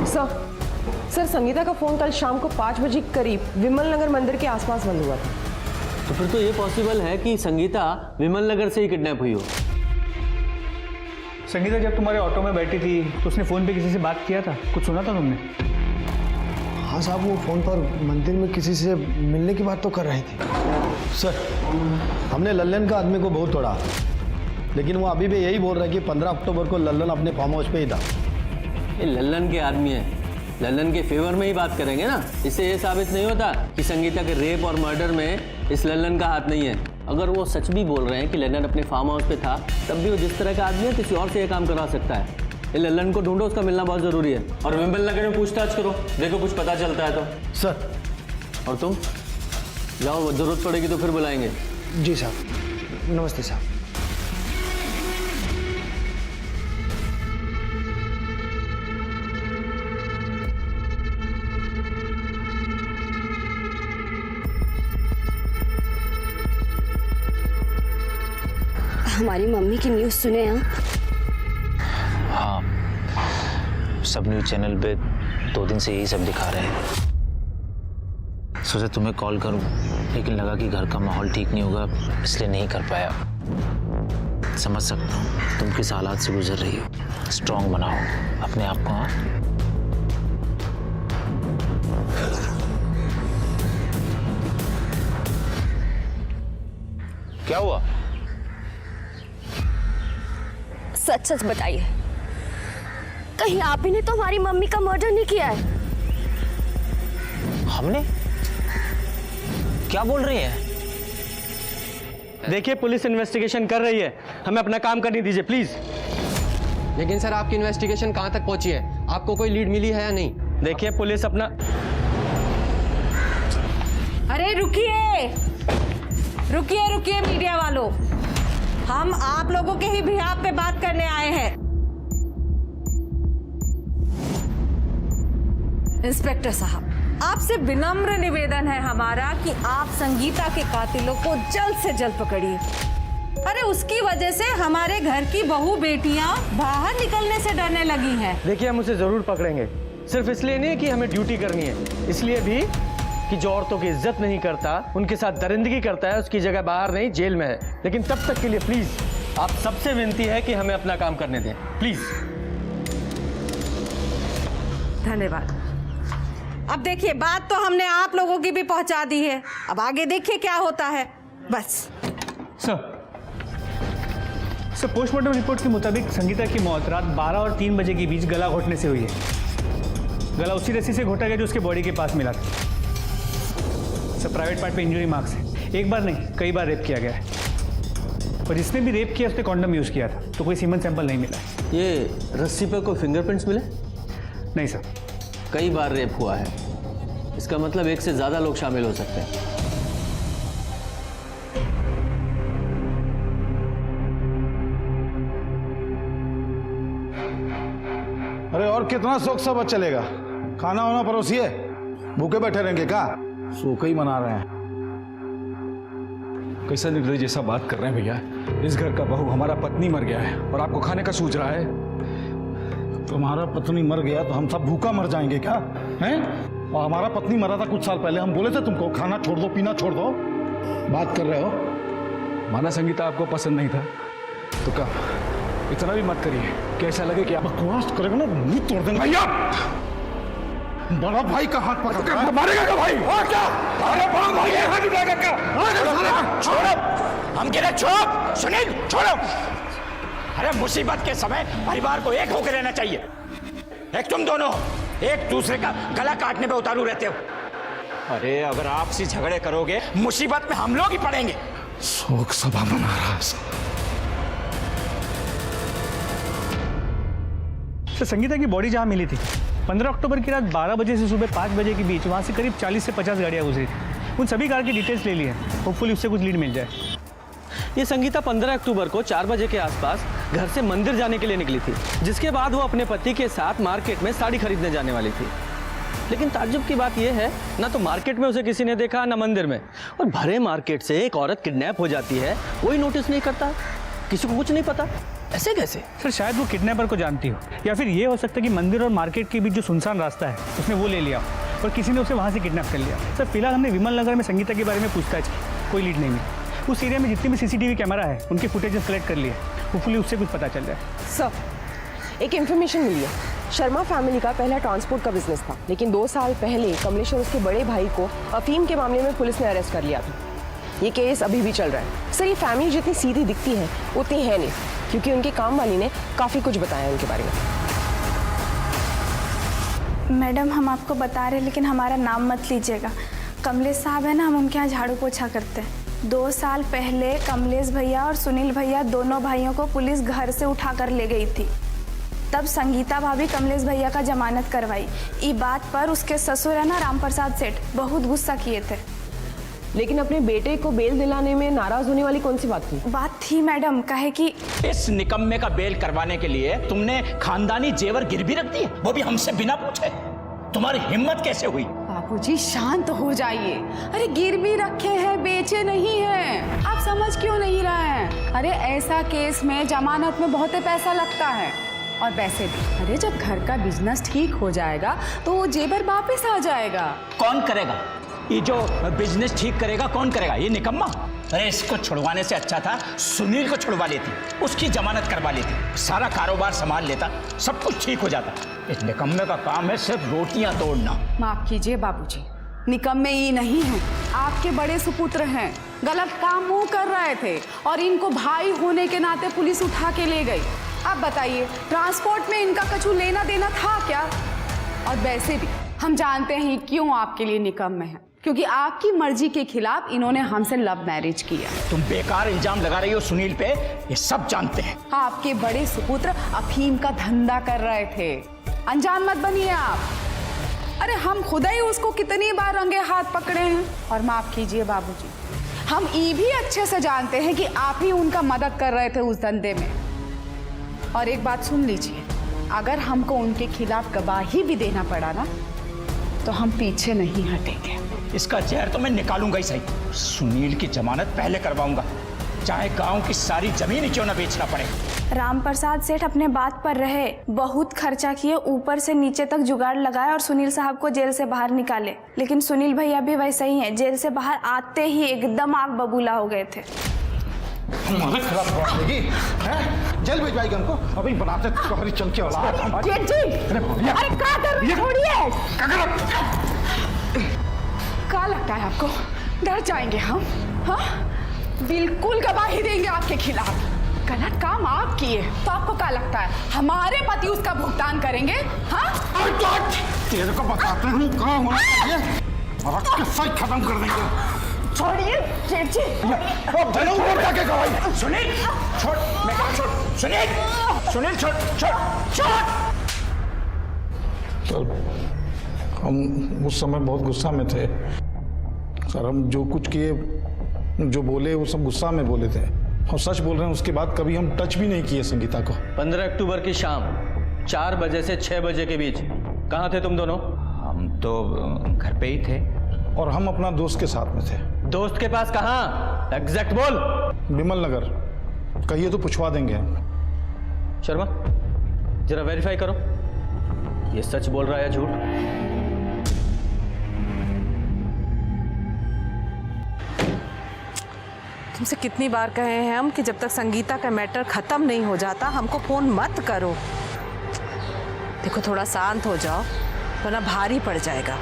सर संगीता का फोन कल शाम को 5 बजे करीब विमल नगर मंदिर के आसपास बंद हुआ था। तो फिर तो ये पॉसिबल है कि संगीता विमल नगर से ही किडनैप हुई हो। संगीता जब तुम्हारे ऑटो में बैठी थी तो उसने फोन पे किसी से बात किया था? कुछ सुना था तुमने? हाँ साहब, वो फोन पर मंदिर में किसी से मिलने की बात तो कर रही थी। सर हमने लल्लन का आदमी को बहुत तोड़ा, लेकिन वो अभी भी यही बोल रहा है कि 15 अक्टूबर को लल्लन अपने फार्म हाउस पे ही था। ये लल्लन के आदमी है, लल्लन के फेवर में ही बात करेंगे ना। इससे ये साबित नहीं होता कि संगीता के रेप और मर्डर में इस लल्लन का हाथ नहीं है। अगर वो सच भी बोल रहे हैं कि लल्लन अपने फार्म हाउस पे था, तब भी वो जिस तरह का आदमी है किसी और से ये काम करवा सकता है। ये लल्लन को ढूंढो, उसका मिलना बहुत जरूरी है। और विमल नगर में पूछताछ करो, देखो कुछ पता चलता है तो। सर और तुम जाओ, जरूरत पड़ेगी तो फिर बुलाएंगे। जी साहब, नमस्ते साहब। हमारी मम्मी की न्यूज़ सुने हैं? हाँ, सब न्यूज़ चैनल पे 2 दिन से यही सब दिखा रहे हैं। सोचा तुम्हें कॉल करूं, लेकिन लगा कि घर का माहौल ठीक नहीं होगा, इसलिए नहीं कर पाया। समझ सकता हूँ तुम किस हालात से गुजर रही हो। स्ट्रांग बनाओ अपने आप को। हाँ, क्या हुआ? सच सच बताइए, कहीं आप ही ने तो हमारी मम्मी का मर्डर नहीं किया है? हमने? क्या बोल रही हैं? देखिए पुलिस इन्वेस्टिगेशन कर रही है, हमें अपना काम करने दीजिए प्लीज। लेकिन सर आपकी इन्वेस्टिगेशन कहाँ तक पहुंची है? आपको कोई लीड मिली है या नहीं? देखिए पुलिस अपना। अरे रुकिए रुकिए रुकिए मीडिया वालों, हम आप लोगों के ही बिहाफ पे बात करने आए हैं। इंस्पेक्टर साहब, आपसे विनम्र निवेदन है हमारा कि आप संगीता के कातिलों को जल्द से जल्द पकड़िए। अरे उसकी वजह से हमारे घर की बहू बेटियां बाहर निकलने से डरने लगी हैं। देखिए हम उसे जरूर पकड़ेंगे, सिर्फ इसलिए नहीं कि हमें ड्यूटी करनी है, इसलिए भी कि जो औरतों की इज्जत नहीं करता, उनके साथ दरिंदगी करता है, उसकी जगह बाहर नहीं जेल में है। लेकिन तब तक के लिए प्लीज आप सबसे विनती है कि हमें अपना काम करने दें, प्लीज। धन्यवाद। अब देखिए बात तो हमने आप लोगों की भी पहुंचा दी है, अब आगे देखिए क्या होता है। बस सर पोस्टमार्टम रिपोर्ट के मुताबिक संगीता की मौत रात 12 और 3 बजे के बीच गला घोटने से हुई है। गला उसी रस्सी से घोटा गया जो उसके बॉडी के पास मिला था। सर प्राइवेट पार्ट पे इंजरी मार्क्स है। एक बार नहीं, कई बार रेप किया गया है। और जिसने भी रेप किया उसने कॉन्डम यूज़ किया था, तो कोई सीमन सैंपल नहीं मिला। ये रस्सी पे कोई फिंगरप्रिंट्स मिले? नहीं सर। कई बार रेप हुआ है, इसका मतलब एक से ज़्यादा लोग शामिल हो सकते हैं। अरे और कितना शौक सब चलेगा? खाना वाना परोसिए, भूखे बैठे रहेंगे क्या? सूखे ही मना रहे हैं। कैसा निर्दयी जैसा बात कर रहे हैं भैया। इस घर का बहू हमारा पत्नी मर गया है और आपको खाने का सूझ रहा है। तुम्हारा पत्नी मर गया तो हम सब भूखा मर जाएंगे क्या? हैं? और हमारा पत्नी मरा था कुछ साल पहले, हम बोले थे तुमको खाना छोड़ दो, पीना छोड़ दो। बात कर रहे हो? माना संगीता आपको पसंद नहीं था तो क्या, इतना भी मत करिए कि ऐसा लगे कि आप बकवास करेगा ना मुंह तोड़ देंगे। भैया बड़ा भाई का हाथ पकड़ मारेगा क्या भाई? और क्या? अरे बड़ा भाई है, हाथ उठाएगा क्या? छोड़ो, हम कह रहे छोड़ो, सुनील छोड़ो। अरे मुसीबत के समय परिवार को एक होकर रहना चाहिए। एक तुम दोनों एक दूसरे का गला काटने पे उतारू रहते हो। अरे अगर आपसी झगड़े करोगे मुसीबत में हम लोग ही पड़ेंगे। शोक सभा मना रहा है। सर संगीता की बॉडी जहाँ मिली थी 15 अक्टूबर की रात 12 बजे से सुबह 5 बजे के बीच वहाँ से करीब 40 से 50 गाड़ियाँ गुजरी थी। उन सभी कार की डिटेल्स ले ली हैं, होपफुली उससे कुछ लीड मिल जाए। ये संगीता 15 अक्टूबर को 4 बजे के आसपास घर से मंदिर जाने के लिए निकली थी, जिसके बाद वो अपने पति के साथ मार्केट में साड़ी खरीदने जाने वाली थी। लेकिन ताज्जुब की बात यह है, ना तो मार्केट में उसे किसी ने देखा ना मंदिर में। और भरे मार्केट से एक औरत किडनैप हो जाती है, कोई नोटिस नहीं करता, किसी को कुछ नहीं पता। ऐसे कैसे? सर शायद वो किडनैपर को जानती हो, या फिर ये हो सकता है कि मंदिर और मार्केट के बीच जो सुनसान रास्ता है उसने वो ले लिया और किसी ने उसे वहाँ से किडनैप कर लिया। सर फिलहाल हमने विमल नगर में संगीता के बारे में पूछताछ की, कोई लीड नहीं मिली। उस एरिया में जितने भी सीसीटीवी कैमरा है उनके फुटेजेस कलेक्ट कर लिए, होपफुली उससे कुछ पता चल जाए। सर एक इन्फॉर्मेशन मिली है। शर्मा फैमिली का पहला ट्रांसपोर्ट का बिजनेस था, लेकिन 2 साल पहले कमलेश और उसके बड़े भाई को अफीम के मामले में पुलिस ने अरेस्ट कर लिया था। ये केस अभी भी चल रहा है। सर ये फैमिली जितनी सीधी दिखती है उतनी है नहीं, क्योंकि उनके काम वाली ने काफ़ी कुछ बताया उनके बारे में। मैडम हम आपको बता रहे हैं, लेकिन हमारा नाम मत लीजिएगा। कमलेश साहब है ना, हम उनके यहाँ झाड़ू पोछा करते हैं। 2 साल पहले कमलेश भैया और सुनील भैया दोनों भाइयों को पुलिस घर से उठा कर ले गई थी। तब संगीता भाभी कमलेश भैया का जमानत करवाई। ये बात पर उसके ससुर है ना राम प्रसाद सेठ बहुत गुस्सा किए थे। लेकिन अपने बेटे को बेल दिलाने में नाराज होने वाली कौन सी बात थी? बात थी मैडम, कहे कि इस निकम्मे का बेल करवाने के लिए तुमने खानदानी जेवर गिरवी रख दिए, वो भी हमसे बिना पूछे। तुम्हारी हिम्मत कैसे हुई? बापूजी शांत हो जाइए। अरे गिरवी रखे हैं, बेचे नहीं हैं। आप समझ क्यों नहीं रहे हैं? अरे ऐसा केस में जमानत में बहुत पैसा लगता है, और वैसे भी अरे जब घर का बिजनेस ठीक हो जाएगा तो वो जेवर वापस आ जाएगा। कौन करेगा ये जो बिजनेस ठीक करेगा? कौन करेगा? ये निकम्मा। अरे इसको छुड़वाने से अच्छा था सुनील को छुड़वा लेती, उसकी जमानत करवा लेती, सारा कारोबार संभाल लेता, सब कुछ ठीक हो जाता। इस निकम्मे का काम है सिर्फ रोटियां तोड़ना। माफ कीजिए बाबूजी, निकम्मे ये नहीं हैं, आपके बड़े सुपुत्र हैं। गलत काम वो कर रहे थे और इनको भाई होने के नाते पुलिस उठा के ले गई। अब बताइए ट्रांसपोर्ट में इनका कछु लेना देना था क्या? और वैसे भी हम जानते हैं क्यों आपके लिए निकम्मे हैं, क्योंकि आपकी मर्जी के खिलाफ इन्होंने हमसे लव मैरिज किया। तुम बेकार इल्जाम लगा रही हो सुनील पे, ये सब जानते हैं। आपके बड़े सुपुत्र अफीम का धंधा कर रहे थे, अनजान मत बनिए आप। अरे हम खुद ही उसको कितनी बार रंगे हाथ पकड़े हैं। और माफ कीजिए बाबूजी, हम ये भी अच्छे से जानते हैं कि आप ही उनका मदद कर रहे थे उस धंधे में। और एक बात सुन लीजिए, अगर हमको उनके खिलाफ गवाही भी देना पड़ा ना तो हम पीछे नहीं हटेंगे। इसका जहर तो मैं निकालूंगा ही सही। सुनील की जमानत पहले करवाऊंगा, चाहे गांव की सारी जमीन ही क्यों ना बेचना पड़े। राम प्रसाद सेठ अपने बात पर रहे, बहुत खर्चा किए, ऊपर से नीचे तक जुगाड़ लगाए और सुनील साहब को जेल से बाहर निकाले। लेकिन सुनील भैया भी वैसे ही हैं, जेल से बाहर आते ही एकदम आग बबूला हो गए थे। हमारे खिलाफ बात होगी, हैं? जेल भिजवाएगी हमको, अभी बनाते तुम्हारी चमकी औलाद। अरे क्या कर रहे हो? छोड़िए। क्या लगता है आपको डर जाएंगे हम? हाँ बिल्कुल गवाही देंगे आपके खिलाफ। गलत काम आप किए तो आपको क्या लगता है हमारे पति उसका भुगतान करेंगे? हाँ तेरे को बताते हैं कहाँ होना चाहिए और किस्सा ही खत्म कर देंगे। छोड़िए जेठ जी। सुनील छोड़, मैं कहा छोड़, सुनील छोड़ छोड़ छोड़। सर हम उस समय बहुत गुस्सा में थे सर। हम जो कुछ किए, जो बोले वो सब गुस्सा में बोले थे। हम सच बोल रहे हैं, उसके बाद कभी हम टच भी नहीं किए संगीता को। 15 अक्टूबर की शाम 4 बजे से 6 बजे के बीच कहाँ थे तुम दोनों? हम तो घर पे ही थे। और हम अपना दोस्त के साथ में थे। दोस्त के पास कहाँ? एग्जैक्ट बोल। विमल नगर। कहिए तो पूछवा देंगे हम। शर्मा जरा वेरीफाई करो, ये सच बोल रहा है या झूठ? तुमसे कितनी बार कहे हैं हम कि जब तक संगीता का मैटर खत्म नहीं हो जाता हमको फोन मत करो। देखो थोड़ा शांत हो जाओ वरना भारी पड़ जाएगा।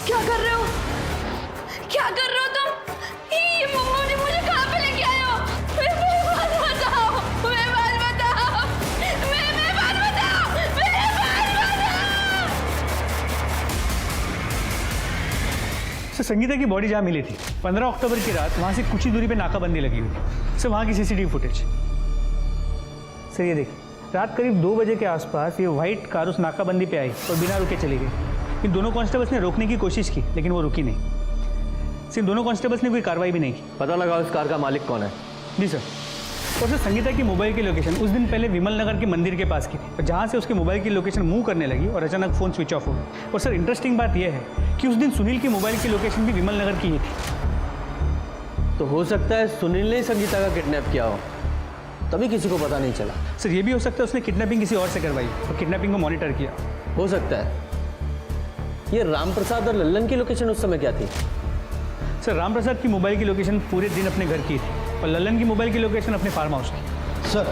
क्या कर रहे हो? क्या कर रहे हो तुम? ये मुझे मुझे कहाँ पे लेके आए हो? मेरी बात बताओ, मेरी बात बताओ, मेरी बात बताओ, मेरी बात बताओ। सर संगीता की बॉडी जहाँ मिली थी 15 अक्टूबर की रात, वहाँ से कुछ ही दूरी पे नाकाबंदी लगी हुई थी। सर वहाँ की सीसीटीवी फुटेज सर ये देखिए, रात करीब 2 बजे के आसपास ये व्हाइट कार उस नाकाबंदी पे आई और बिना रुके चली गई। इन दोनों कांस्टेबल्स ने रोकने की कोशिश की लेकिन वो रुकी नहीं। सिर्फ दोनों कांस्टेबल्स ने कोई कार्रवाई भी नहीं की। पता लगा उस कार का मालिक कौन है? जी सर। और सर संगीता की मोबाइल की लोकेशन उस दिन पहले विमल नगर के मंदिर के पास की थी, और जहाँ से उसके मोबाइल की लोकेशन मूव करने लगी और अचानक फ़ोन स्विच ऑफ हो गया। और सर इंटरेस्टिंग बात यह है कि उस दिन सुनील की मोबाइल की लोकेशन भी विमल नगर की ही थी। तो हो सकता है सुनील ने ही संगीता का किडनैप किया हो, तभी किसी को पता नहीं चला। सर ये भी हो सकता है उसने किडनैपिंग किसी और से करवाई और किडनैपिंग को मॉनिटर किया। हो सकता है। ये राम प्रसाद और लल्लन की लोकेशन उस समय क्या थी? सर राम प्रसाद की मोबाइल की लोकेशन पूरे दिन अपने घर की थी और लल्लन की मोबाइल की लोकेशन अपने फार्म हाउस की। सर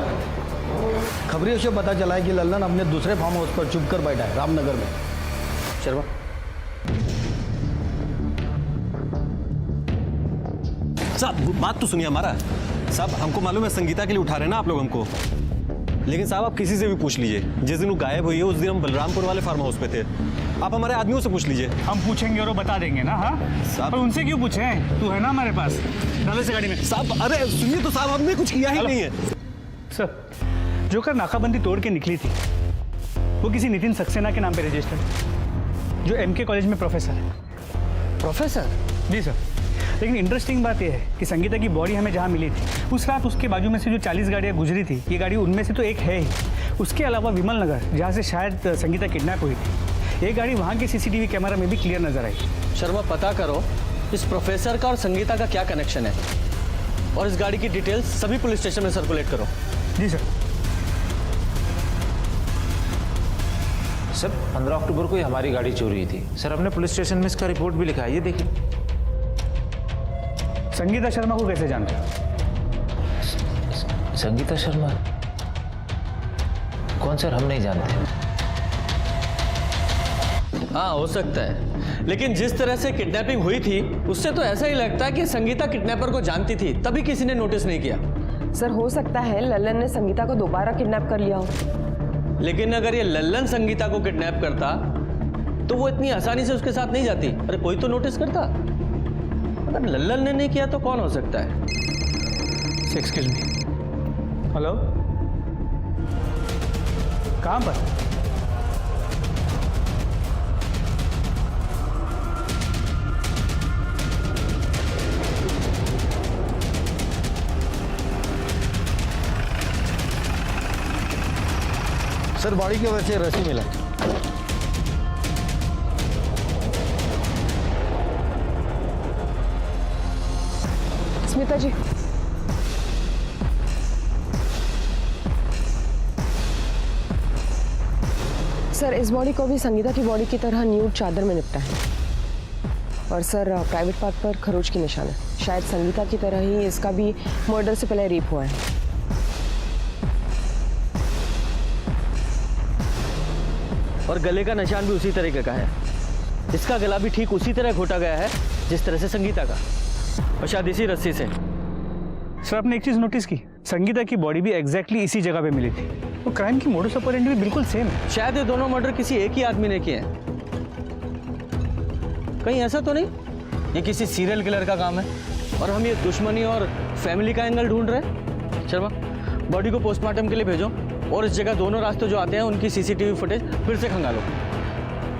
खबरों से पता चला है कि लल्लन अपने दूसरे फार्म हाउस पर चुप कर बैठा है रामनगर में। शर्मा साहब बात तो सुनिए हमारा। साहब हमको मालूम है संगीता के लिए उठा रहे हैं ना आप लोग हमको, लेकिन साहब आप किसी से भी पूछ लीजिए, जिस दिन वो गायब हुई है उस दिन हम बलरामपुर वाले फार्म हाउस पे थे। आप हमारे आदमियों से पूछ लीजिए। हम पूछेंगे और वो बता देंगे ना। हाँ साहब पर उनसे क्यों पूछें? तू है ना हमारे पास, डालो से गाड़ी में। साहब अरे सुनिए तो साहब, हमने कुछ किया ही नहीं है। सर जो कार नाकाबंदी तोड़ के निकली थी वो किसी नितिन सक्सेना के नाम पे रजिस्टर्ड, जो एमके कॉलेज में प्रोफेसर है। प्रोफेसर? जी सर। लेकिन इंटरेस्टिंग बात यह है कि संगीता की बॉडी हमें जहाँ मिली थी उस रात उसके बाजू में से जो 40 गाड़ियाँ गुजरी थी, ये गाड़ी उनमें से तो एक है ही। उसके अलावा विमल नगर जहाँ से शायद संगीता किडनैप हुई थी, ये गाड़ी वहाँ के सीसीटीवी कैमरा में भी क्लियर नजर आई। शर्मा पता करो इस प्रोफेसर का और संगीता का क्या कनेक्शन है, और इस गाड़ी की डिटेल्स सभी पुलिस स्टेशन में सर्कुलेट करो। जी सर। सर 15 अक्टूबर को ही हमारी गाड़ी चोरी हुई थी सर। हमने पुलिस स्टेशन में इसका रिपोर्ट भी लिखा है, ये देखिए। संगीता शर्मा को कैसे जानते हो? संगीता शर्मा कौन सर? हम नहीं जानते। हाँ हो सकता है, लेकिन जिस तरह से किडनैपिंग हुई थी उससे तो ऐसा ही लगता है कि संगीता किडनैपर को जानती थी, तभी किसी ने नोटिस नहीं किया। सर हो सकता है लल्लन ने संगीता को दोबारा किडनैप कर लिया हो। लेकिन अगर ये लल्लन संगीता को किडनैप करता तो वो इतनी आसानी से उसके साथ नहीं जाती। अरे कोई तो नोटिस करता। अगर लल्लन ने नहीं किया तो कौन हो सकता है? Excuse me. हेलो, कहाँ पर? सर बॉडी की वजह से रस्सी मिला। स्मिता जी सर इस बॉडी को भी संगीता की बॉडी की तरह न्यूड चादर में निपटा है, और सर प्राइवेट पार्ट पर खरोच की निशान है। शायद संगीता की तरह ही इसका भी मर्डर से पहले रेप हुआ है। और गले का निशान भी उसी तरीके का है। इसका गला भी ठीक उसी तरह घोटा गया है जिस तरह से संगीता का, और शायद इसी रस्सी से। सर आपने एक चीज नोटिस की, संगीता की बॉडी भी एग्जैक्टली इसी जगह पे मिली थी। वो क्राइम की मोडस ऑपरेंडी भी बिल्कुल सेम है। शायद ये दोनों मर्डर किसी एक ही आदमी ने किए हैं। कहीं ऐसा तो नहीं ये किसी सीरियल किलर का काम है और हम ये दुश्मनी और फैमिली का एंगल ढूंढ रहे हैं? शर्मा, बॉडी को पोस्टमार्टम के लिए भेजो और इस जगह दोनों रास्ते जो आते हैं उनकी सीसीटीवी फुटेज फिर से खंगालो।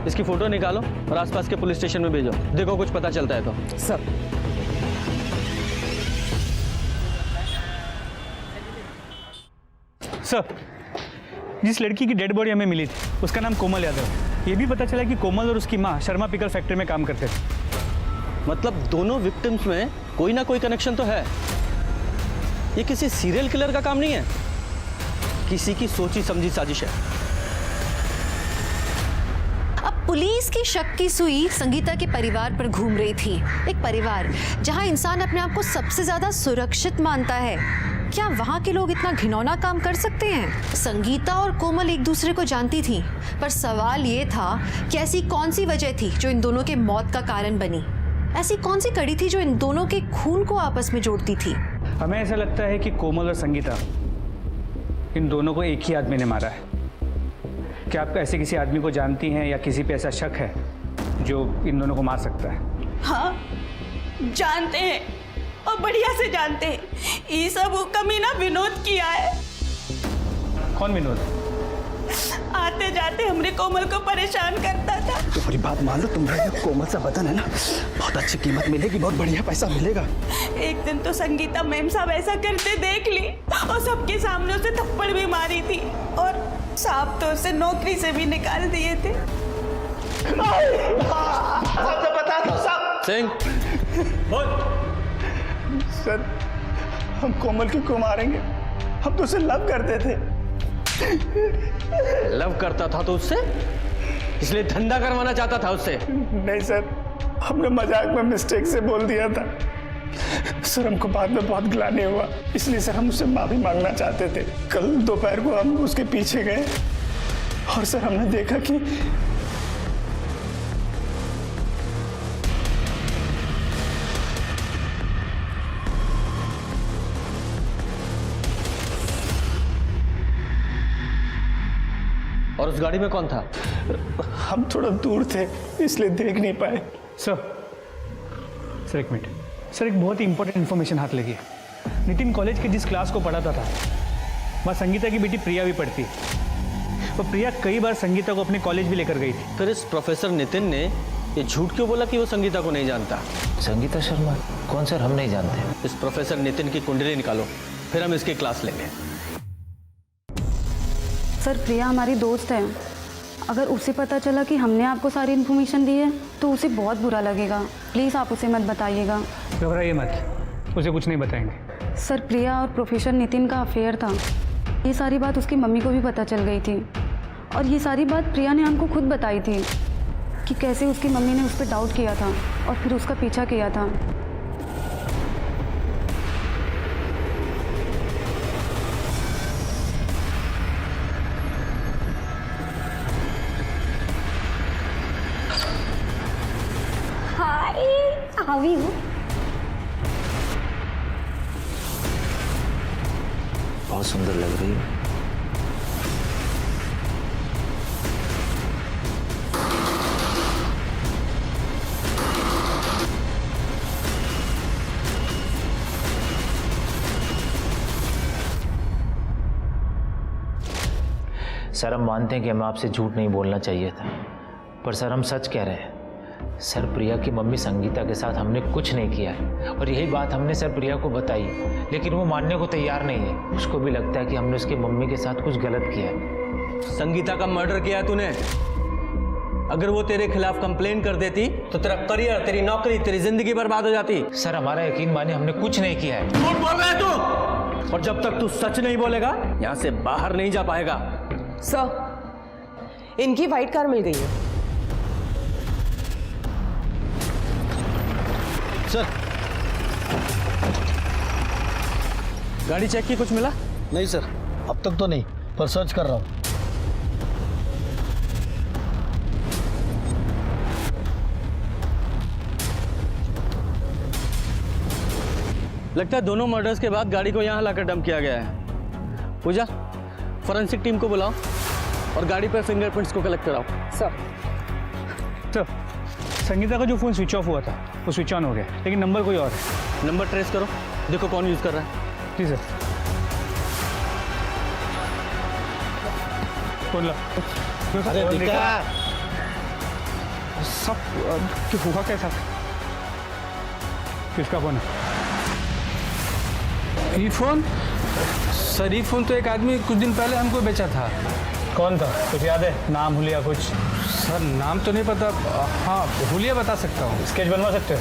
इसकी फोटो निकालो और आसपास के पुलिस स्टेशन में भेजो, देखो कुछ पता चलता है तो। सर सर, जिस लड़की की डेड बॉडी हमें मिली थी उसका नाम कोमल यादव है। ये भी पता चला कि कोमल और उसकी माँ शर्मा पिकल फैक्ट्री में काम करते थे। मतलब दोनों विक्टिम्स में कोई ना कोई कनेक्शन तो है। ये किसी सीरियल किलर का काम नहीं है, किसी की सोची समझी साजिश है। अब पुलिस की शक की सुई संगीता के परिवार पर घूम रही थी। एक परिवार जहां इंसान अपने आप को सबसे ज्यादा सुरक्षित मानता है, क्या वहां के लोग इतना घिनौना काम कर सकते हैं? संगीता और कोमल एक दूसरे को जानती थी, पर सवाल ये था कि ऐसी कौन सी वजह थी जो इन दोनों के मौत का कारण बनी? ऐसी कौन सी कड़ी थी जो इन दोनों के खून को आपस में जोड़ती थी? हमें ऐसा लगता है कि कोमल और संगीता, इन दोनों को एक ही आदमी ने मारा है। क्या आप ऐसे किसी आदमी को जानती हैं या किसी पे ऐसा शक है जो इन दोनों को मार सकता है? हाँ, जानते हैं और बढ़िया से जानते हैं। ये सब वो कमीना विनोद किया है। कौन विनोद? आते जाते हमरे कोमल को परेशान करता था। तुम्हारी बात मान लो, तुम्हारा कोमल सा बदन है ना, बहुत अच्छी कीमत मिलेगी, बहुत बढ़िया पैसा मिलेगा। एक दिन तो संगीता मैम साहब ऐसा करते देख ली और सबके सामने उसे थप्पड़ भी मारी थी और साहब तो उसे नौकरी से भी निकाल दिए थे। बता दो साहब। सिंह, बोल। सर, हम कोमल क्यों मारेंगे? हम तो उसे लव करते थे। लव करता था तो उससे? इसलिए धंधा करवाना चाहता था उससे? नहीं सर, हमने मजाक में मिस्टेक से बोल दिया था सर। हमको बाद में बहुत ग्लानि हुआ, इसलिए सर हम उससे माफी मांगना चाहते थे। कल दोपहर को हम उसके पीछे गए और सर हमने देखा कि और उस गाड़ी में कौन था? हम थोड़ा दूर थे इसलिए देख नहीं पाए। सर एक मिनट सर, एक बहुत ही इंपॉर्टेंट इन्फॉर्मेशन हाथ लगी है। नितिन कॉलेज के जिस क्लास को पढ़ाता था वहाँ संगीता की बेटी प्रिया भी पढ़ती है। और प्रिया कई बार संगीता को अपने कॉलेज भी लेकर गई थी। फिर इस प्रोफेसर नितिन ने ये झूठ क्यों बोला कि वो संगीता को नहीं जानता? संगीता शर्मा कौन सर? हम नहीं जानते। इस प्रोफेसर नितिन की कुंडली निकालो, फिर हम इसकी क्लास लेंगे। सर, प्रिया हमारी दोस्त है। अगर उसे पता चला कि हमने आपको सारी इन्फॉर्मेशन दी है तो उसे बहुत बुरा लगेगा। प्लीज़ आप उसे मत बताइएगा। घबराइए मत, उसे कुछ नहीं बताएंगे। सर, प्रिया और प्रोफेसर नितिन का अफेयर था। ये सारी बात उसकी मम्मी को भी पता चल गई थी और ये सारी बात प्रिया ने हमको खुद बताई थी कि कैसे उसकी मम्मी ने उस पर डाउट किया था और फिर उसका पीछा किया था। हावी हूँ। बहुत सुंदर लग रही है। सर, हम मानते हैं कि हमें आपसे झूठ नहीं बोलना चाहिए था, पर सर हम सच कह रहे हैं। सर, प्रिया की मम्मी संगीता के साथ हमने कुछ नहीं किया है और यही बात हमने सर प्रिया को बताई, लेकिन वो मानने को तैयार नहीं है। उसको भी लगता है कि हमने उसकी मम्मी के साथ कुछ गलत किया है। संगीता का मर्डर किया है तूने। अगर वो तेरे खिलाफ कंप्लेन कर देती तो तेरा करियर, तेरी नौकरी, तेरी जिंदगी बर्बाद हो जाती। सर, हमारा यकीन माने, हमने कुछ नहीं किया है। झूठ बोल रहा है तू, और जब तक तू सच नहीं बोलेगा यहाँ से बाहर नहीं जा पाएगा। सर, इनकी वाइट कार मिल गई है। सर, गाड़ी चेक की, कुछ मिला? नहीं सर, अब तक तो नहीं, पर सर्च कर रहा हूँ। लगता है दोनों मर्डर्स के बाद गाड़ी को यहाँ लाकर डंप किया गया है। पूजा, फॉरेंसिक टीम को बुलाओ और गाड़ी पर फिंगरप्रिंट्स को कलेक्ट कराओ। सर संगीता का जो फ़ोन स्विच ऑफ हुआ था वो स्विच ऑन हो गया, लेकिन नंबर कोई और है। नंबर ट्रेस करो, देखो कौन यूज़ कर रहा है। जी सर। फोन ला। अरे दिक्का। सब क्यों हुआ कैसा? किसका फोन है? ये फोन? सर ये फोन तो एक आदमी कुछ दिन पहले हमको बेचा था। कौन था, कुछ याद है? नाम हुलिया कुछ? सर नाम तो नहीं पता। हाँ हुलिया बता सकता हूँ। स्केच बनवा सकते हो?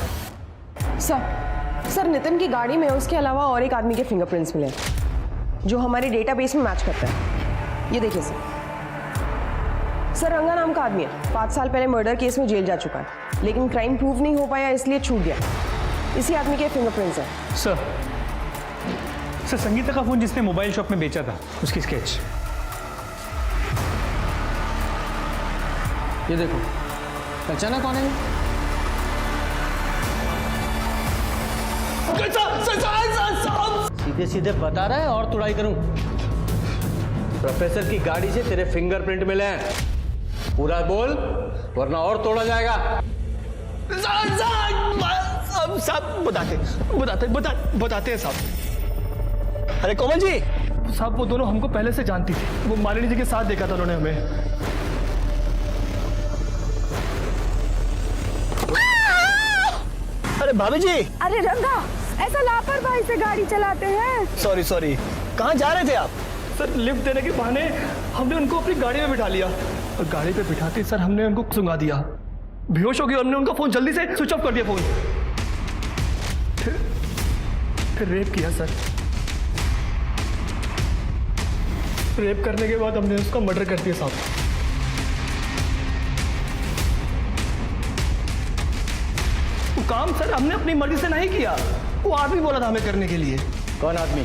सर नितिन की गाड़ी में उसके अलावा और एक आदमी के फिंगरप्रिंट्स मिले जो हमारे डेटाबेस में मैच करता है। ये देखिए सर, रंगा नाम का आदमी है, 5 साल पहले मर्डर केस में जेल जा चुका है, लेकिन क्राइम प्रूव नहीं हो पाया इसलिए छूट गया। इसी आदमी के फिंगरप्रिंट्स हैं। सर संगीता का फोन जिसने मोबाइल शॉप में बेचा था उसकी स्केच। ये देखो, पहचाना कौन है? सीधे सीधे बता रहा है और तुड़ाई करूं? प्रोफेसर की गाड़ी से तेरे फिंगरप्रिंट मिले हैं, पूरा बोल वरना और तोड़ा जाएगा। साहब बताते हैं साहब। अरे कोमल जी साहब वो दोनों हमको पहले से जानती थी। वो मालिनी जी के साथ देखा था उन्होंने हमें। अरे भाभी जी। अरे रंगा, ऐसा लापरवाही से गाड़ी चलाते हैं? सॉरी कहाँ जा रहे थे आप? सर लिफ्ट देने के बहाने हमने उनको अपनी गाड़ी में बिठा लिया और गाड़ी पे बिठाते सर हमने उनको सुंगा दिया। बेहोश हो गए, हमने उनका फोन जल्दी से स्विच ऑफ कर दिया। फोन फिर रेप किया सर। रेप करने के बाद हमने उसका मर्डर कर दिया साहब। वो काम सर हमने अपनी मर्जी से नहीं किया, वो आदमी बोला था हमें करने के लिए। कौन आदमी?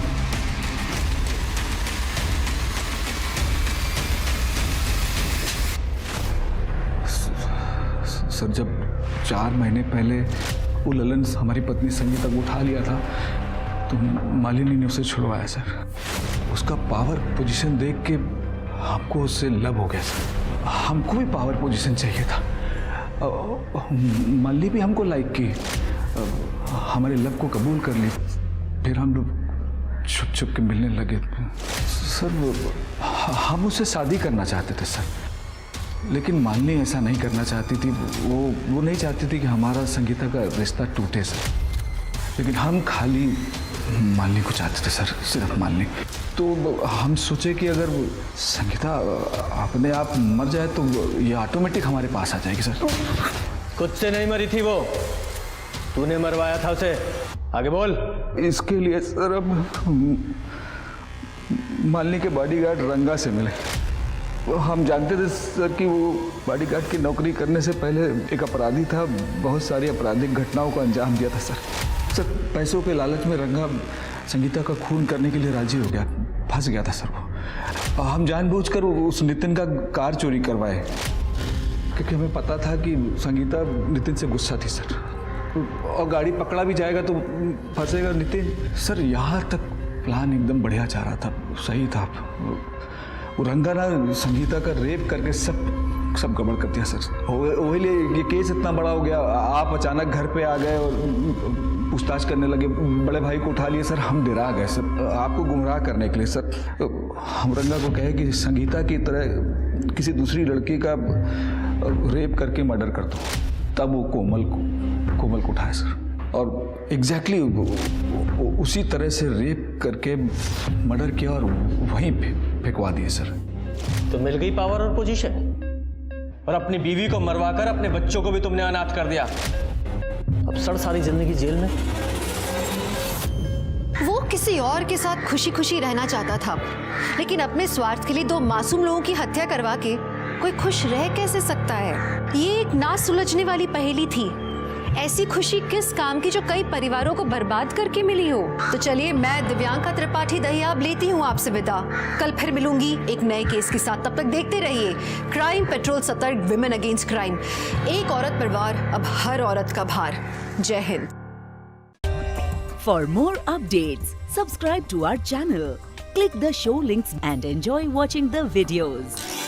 सर जब 4 महीने पहले वो ललन हमारी पत्नी संगीता को उठा लिया था तो मालिनी ने उसे छुड़वाया सर। उसका पावर पोजीशन देख के हमको उससे लव हो गया सर। हमको भी पावर पोजीशन चाहिए था। मालिनी भी हमको लाइक की, हमारे लव को कबूल कर ली। फिर हम लोग छुप छुप के मिलने लगे सर। हम उससे शादी करना चाहते थे सर, लेकिन मालिनी ऐसा नहीं करना चाहती थी। वो नहीं चाहती थी कि हमारा संगीता का रिश्ता टूटे सर। लेकिन हम खाली मालिनी को चाहते थे सर, सिर्फ मालिनी। तो हम सोचे कि अगर संगीता अपने आप मर जाए तो ये ऑटोमेटिक हमारे पास आ जाएगी सर। खुद से नहीं मरी थी वो, तूने मरवाया था उसे। आगे बोल। इसके लिए सर अब मालिनी के बॉडीगार्ड रंगा से मिले। हम जानते थे सर कि वो बॉडीगार्ड की नौकरी करने से पहले एक अपराधी था, बहुत सारी आपराधिक घटनाओं को अंजाम दिया था सर। पैसों के लालच में रंगा संगीता का खून करने के लिए राजी हो गया, फंस गया था सर वो। हम जानबूझकर उस नितिन का कार चोरी करवाए क्योंकि हमें पता था कि संगीता नितिन से गुस्सा थी सर, और गाड़ी पकड़ा भी जाएगा तो फंसेगा नितिन सर। यहाँ तक प्लान एकदम बढ़िया जा रहा था, सही था। वो रंगा ना संगीता का रेप करके सब गड़बड़ कर दिया सर। वही लिए ये केस इतना बड़ा हो गया। आप अचानक घर पे आ गए और पूछताछ करने लगे, बड़े भाई को उठा लिए सर। हम डरा गए सर, आपको गुमराह करने के लिए सर। हम रंगा को कहे कि संगीता की तरह किसी दूसरी लड़की का रेप करके मर्डर कर दो, तब वो कोमल को उठाए सर। और एग्जैक्टली उसी तरह से रेप करके मर्डर किया और वहीं फेंकवा दिए सर। तो मिल गई पावर और पोजीशन, और अपनी बीवी को मरवाकर अपने बच्चों को भी तुमने अनाथ कर दिया। अब सड़ सारी जिंदगी जेल में। वो किसी और के साथ खुशी खुशी रहना चाहता था, लेकिन अपने स्वार्थ के लिए 2 मासूम लोगों की हत्या करवा के कोई खुश रह कैसे सकता है? ये एक ना सुलझने वाली पहेली थी। ऐसी खुशी किस काम की जो कई परिवारों को बर्बाद करके मिली हो? तो चलिए, मैं दिव्यांका त्रिपाठी दहिया अब लेती हूँ आपसे विदा। कल फिर मिलूंगी एक नए केस के साथ। तब तक देखते रहिए क्राइम पेट्रोल सतर्क, विमेन अगेंस्ट क्राइम। एक औरत पर वार, अब हर औरत का भार। जय Hind. For more updates, subscribe to our channel, click the show links and enjoy watching the videos.